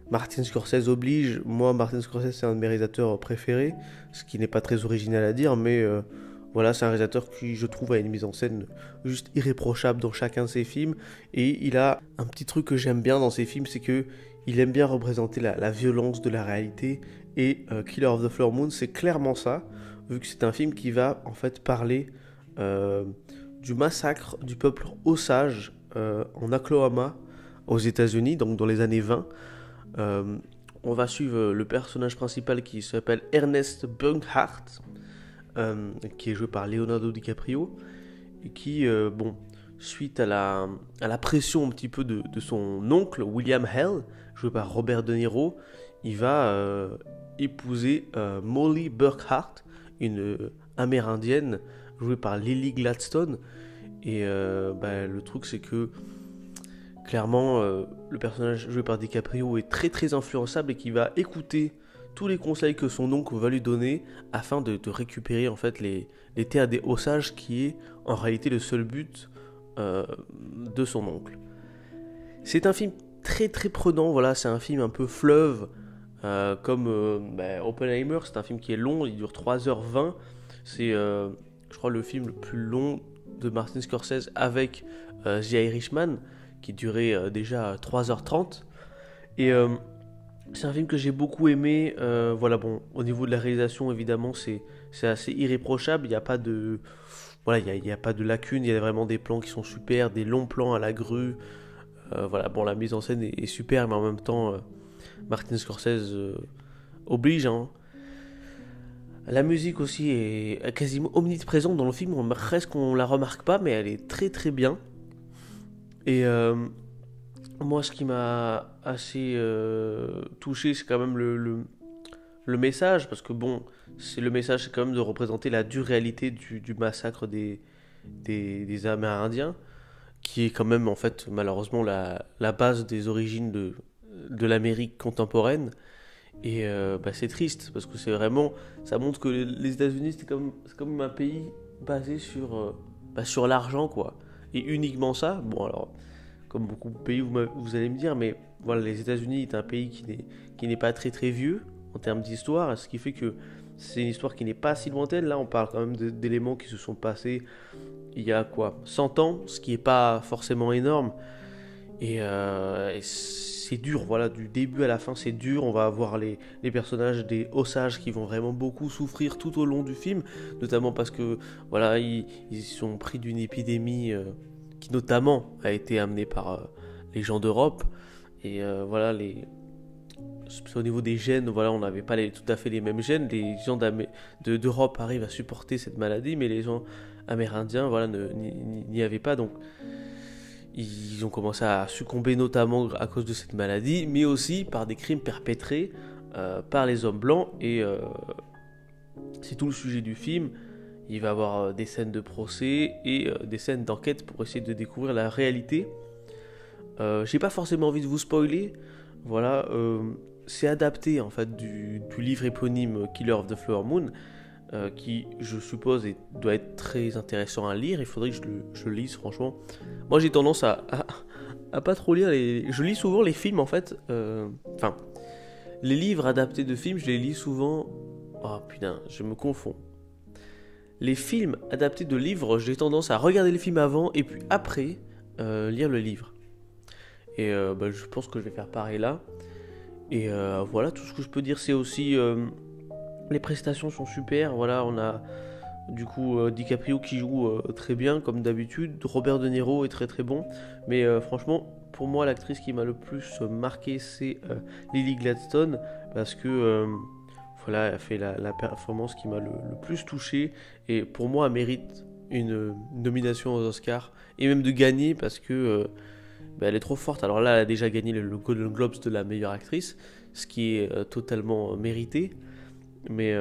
A: Martin Scorsese oblige. Moi, Martin Scorsese, c'est un de mes réalisateurs préférés, ce qui n'est pas très original à dire, mais voilà, c'est un réalisateur qui, je trouve, a une mise en scène juste irréprochable dans chacun de ses films, et il a un petit truc que j'aime bien dans ses films, c'est que il aime bien représenter la violence de la réalité, et Killer of the Flower Moon, c'est clairement ça, vu que c'est un film qui va en fait parler du massacre du peuple Osage en Oklahoma, aux États-Unis, donc dans les années 20. On va suivre le personnage principal qui s'appelle Ernest Buckhart, qui est joué par Leonardo DiCaprio, et qui, suite à la pression un petit peu de son oncle, William Hale, joué par Robert De Niro, il va épouser Molly Burkhart, une amérindienne jouée par Lily Gladstone. Et le truc, c'est que clairement, le personnage joué par DiCaprio est très très influençable et qui va écouter tous les conseils que son oncle va lui donner afin de récupérer en fait les terres des Osages, qui est en réalité le seul but de son oncle. C'est un film très très prenant, voilà, c'est un film un peu fleuve, comme Oppenheimer. C'est un film qui est long, il dure 3h20, c'est je crois le film le plus long de Martin Scorsese avec The Irishman, qui durait déjà 3h30, et c'est un film que j'ai beaucoup aimé. Au niveau de la réalisation, évidemment, c'est assez irréprochable, il n'y a pas de il y a pas de lacunes, il y a vraiment des plans qui sont super, des longs plans à la grue, la mise en scène est super, mais en même temps Martin Scorsese oblige, hein. La musique aussi est quasiment omniprésente dans le film, presque on la remarque pas, mais elle est très très bien. Et moi, ce qui m'a assez touché, c'est quand même le message, parce que le message, c'est quand même de représenter la dure réalité du massacre des Amérindiens, qui est quand même en fait malheureusement la base des origines de l'Amérique contemporaine. Et c'est triste, parce que c'est vraiment, ça montre que les États-Unis, c'est comme un pays basé sur l'argent, quoi, et uniquement ça. Bon, alors comme beaucoup de pays, vous allez me dire, mais voilà, les États-Unis est un pays qui n'est pas très très vieux en termes d'histoire, ce qui fait que c'est une histoire qui n'est pas si lointaine. Là, on parle quand même d'éléments qui se sont passés il y a 100 ans, ce qui n'est pas forcément énorme, et c'est dur, voilà, du début à la fin, c'est dur. On va avoir les personnages des Osages qui vont vraiment beaucoup souffrir tout au long du film, notamment parce que voilà, ils sont pris d'une épidémie qui notamment a été amenée par les gens d'Europe, et au niveau des gènes, voilà, on n'avait pas tout à fait les mêmes gènes. Les gens d'Europe arrivent à supporter cette maladie, mais les gens amérindiens, voilà, n'y avaient pas, donc ils ont commencé à succomber notamment à cause de cette maladie, mais aussi par des crimes perpétrés par les hommes blancs, et c'est tout le sujet du film. Il va y avoir des scènes de procès et des scènes d'enquête pour essayer de découvrir la réalité. J'ai pas forcément envie de vous spoiler, voilà, c'est adapté en fait du livre éponyme Killer of the Flower Moon, qui, je suppose, doit être très intéressant à lire. Il faudrait que je le lise, franchement. Moi, j'ai tendance à pas trop lire je lis souvent les films, en fait. Les livres adaptés de films, je les lis souvent... Oh putain, je me confonds. Les films adaptés de livres, j'ai tendance à regarder les films avant, et puis après, lire le livre. Et je pense que je vais faire pareil là. Et voilà, tout ce que je peux dire, c'est aussi... les prestations sont super, voilà, on a du coup DiCaprio qui joue très bien comme d'habitude, Robert De Niro est très très bon, mais franchement, pour moi, l'actrice qui m'a le plus marqué, c'est Lily Gladstone, parce que elle a fait la performance qui m'a le plus touché, et pour moi, elle mérite une nomination aux Oscars, et même de gagner, parce que elle est trop forte. Alors là, elle a déjà gagné le Golden Globes de la meilleure actrice, ce qui est totalement mérité. Mais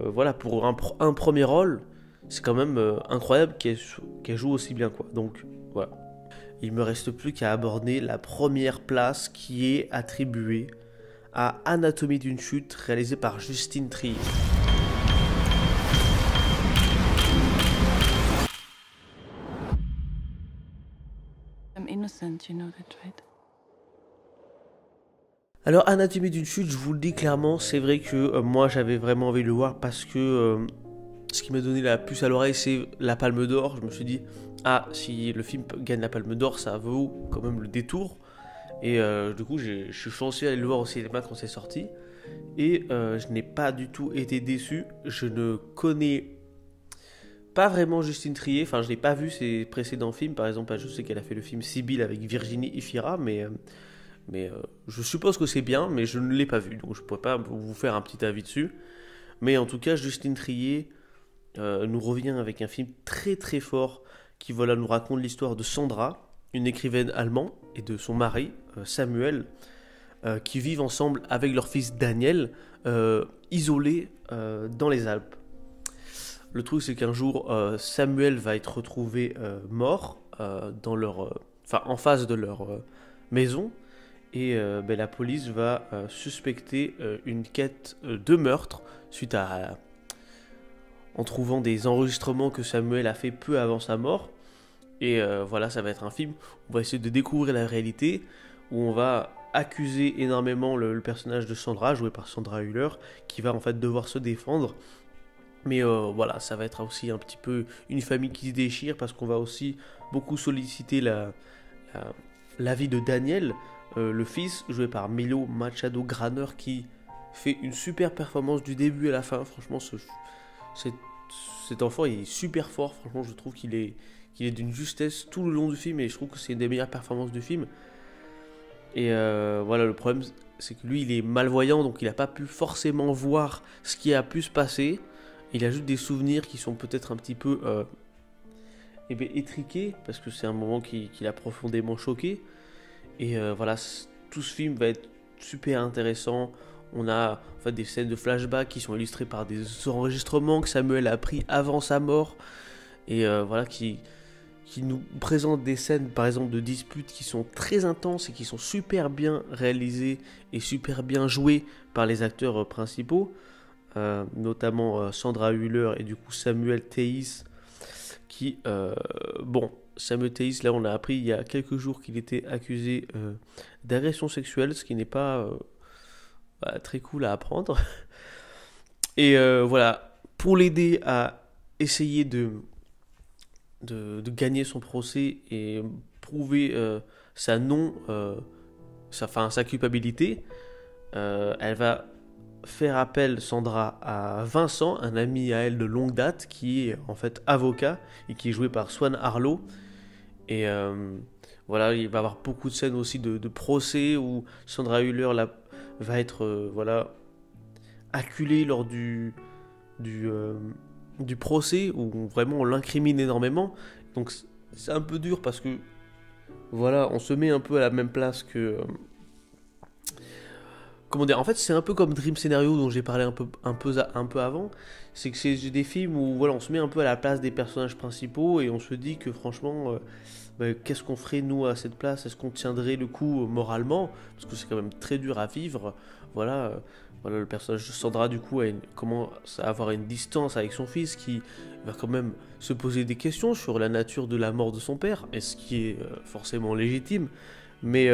A: voilà, pour un premier rôle, c'est quand même incroyable qu'elle joue aussi bien, quoi. Donc voilà. Il me reste plus qu'à aborder la première place, qui est attribuée à Anatomie d'une chute, réalisée par Justine Triet.
C: innocent, you know that, right?
A: Alors, Anatomie d'une chute, je vous le dis clairement, c'est vrai que moi j'avais vraiment envie de le voir parce que ce qui m'a donné la puce à l'oreille, c'est la Palme d'Or. Je me suis dit, ah, si le film gagne la Palme d'Or, ça vaut quand même le détour. Et du coup, je suis chanceux d'aller le voir au cinéma quand c'est sorti. Et je n'ai pas du tout été déçu. Je ne connais pas vraiment Justine Triet. Enfin, je n'ai pas vu ses précédents films. Par exemple, je sais qu'elle a fait le film Sibylle avec Virginie Efira, mais je suppose que c'est bien, mais je ne l'ai pas vu. Donc je ne pourrais pas vous faire un petit avis dessus. Mais en tout cas, Justine Triet nous revient avec un film très très fort qui nous raconte l'histoire de Sandra, une écrivaine allemande, et de son mari, Samuel, qui vivent ensemble avec leur fils Daniel, isolés dans les Alpes. Le truc, c'est qu'un jour, Samuel va être retrouvé mort en face de leur maison, et la police va suspecter une quête de meurtre en trouvant des enregistrements que Samuel a fait peu avant sa mort. Et ça va être un film où on va essayer de découvrir la réalité, où on va accuser énormément le personnage de Sandra, joué par Sandra Hüller, qui va en fait devoir se défendre. Mais ça va être aussi un petit peu une famille qui se déchire, parce qu'on va aussi beaucoup solliciter l'avis de Daniel, le fils, joué par Milo Machado Graner, qui fait une super performance du début à la fin. Franchement, cet enfant il est super fort. Franchement, je trouve qu'il est d'une justesse tout le long du film, et je trouve que c'est une des meilleures performances du film. Et le problème, c'est que lui, il est malvoyant, donc il n'a pas pu forcément voir ce qui a pu se passer. Il a juste des souvenirs qui sont peut-être un petit peu étriqués, parce que c'est un moment qui l'a profondément choqué. Et tout ce film va être super intéressant. On a en fait des scènes de flashback qui sont illustrées par des enregistrements que Samuel a pris avant sa mort, et qui nous présentent des scènes, par exemple, de disputes qui sont très intenses et qui sont super bien réalisées et super bien jouées par les acteurs principaux, notamment Sandra Hüller et du coup Samuel Théis, Samuel Théis, là on a appris il y a quelques jours qu'il était accusé d'agression sexuelle, ce qui n'est pas très cool à apprendre. Et pour l'aider à essayer de gagner son procès et prouver sa culpabilité, elle va faire appel, Sandra, à Vincent, un ami à elle de longue date, qui est en fait avocat et qui est joué par Swan Harlow. Et il va y avoir beaucoup de scènes aussi de procès où Sandra Hüller va être acculée lors du procès, où vraiment on l'incrimine énormément. Donc c'est un peu dur, parce que on se met un peu à la même place que en fait c'est un peu comme Dream Scenario dont j'ai parlé un peu avant. C'est que c'est des films où on se met un peu à la place des personnages principaux, et on se dit que franchement qu'est-ce qu'on ferait nous à cette place, est-ce qu'on tiendrait le coup moralement, parce que c'est quand même très dur à vivre. Le personnage de Sandra du coup commence à avoir une distance avec son fils, qui va quand même se poser des questions sur la nature de la mort de son père, et ce qui est forcément légitime. Mais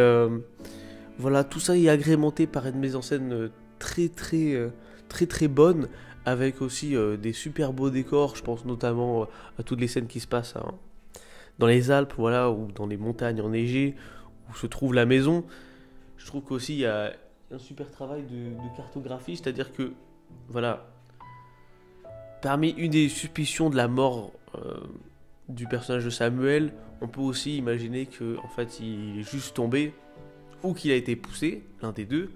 A: tout ça est agrémenté par une mise en scène très très bonne, avec aussi des super beaux décors. Je pense notamment à toutes les scènes qui se passent dans les Alpes, ou dans les montagnes enneigées, où se trouve la maison. Je trouve qu'aussi il y a un super travail de cartographie, c'est-à-dire que parmi une des suspicions de la mort du personnage de Samuel, on peut aussi imaginer que en fait il est juste tombé, ou qu'il a été poussé, l'un des deux.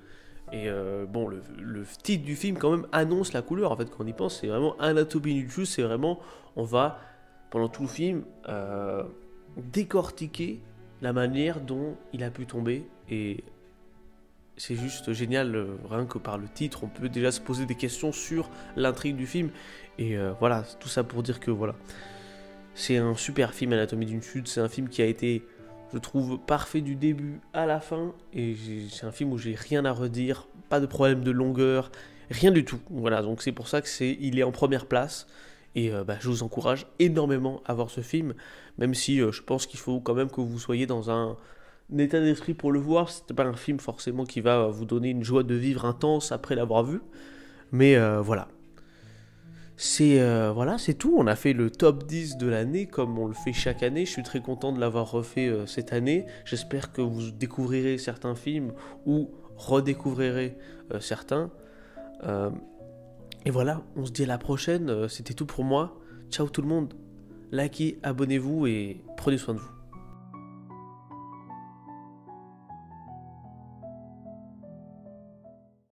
A: Et le titre du film quand même annonce la couleur. En fait, quand on y pense, c'est vraiment Anatomie d'une chute. C'est vraiment, on va pendant tout le film décortiquer la manière dont il a pu tomber, et c'est juste génial. Rien que par le titre, on peut déjà se poser des questions sur l'intrigue du film. Et tout ça pour dire que c'est un super film, Anatomie d'une chute. C'est un film qui a été, je trouve, parfait du début à la fin, et c'est un film où j'ai rien à redire, pas de problème de longueur, rien du tout. Donc c'est pour ça que il est en première place, Et je vous encourage énormément à voir ce film, même si je pense qu'il faut quand même que vous soyez dans un état d'esprit pour le voir. C'est pas un film forcément qui va vous donner une joie de vivre intense après l'avoir vu. Mais voilà. C'est tout. On a fait le top 10 de l'année comme on le fait chaque année. Je suis très content de l'avoir refait cette année. J'espère que vous découvrirez certains films ou redécouvrirez certains. Et voilà, on se dit à la prochaine. C'était tout pour moi. Ciao tout le monde. Likez, abonnez-vous et prenez soin de vous.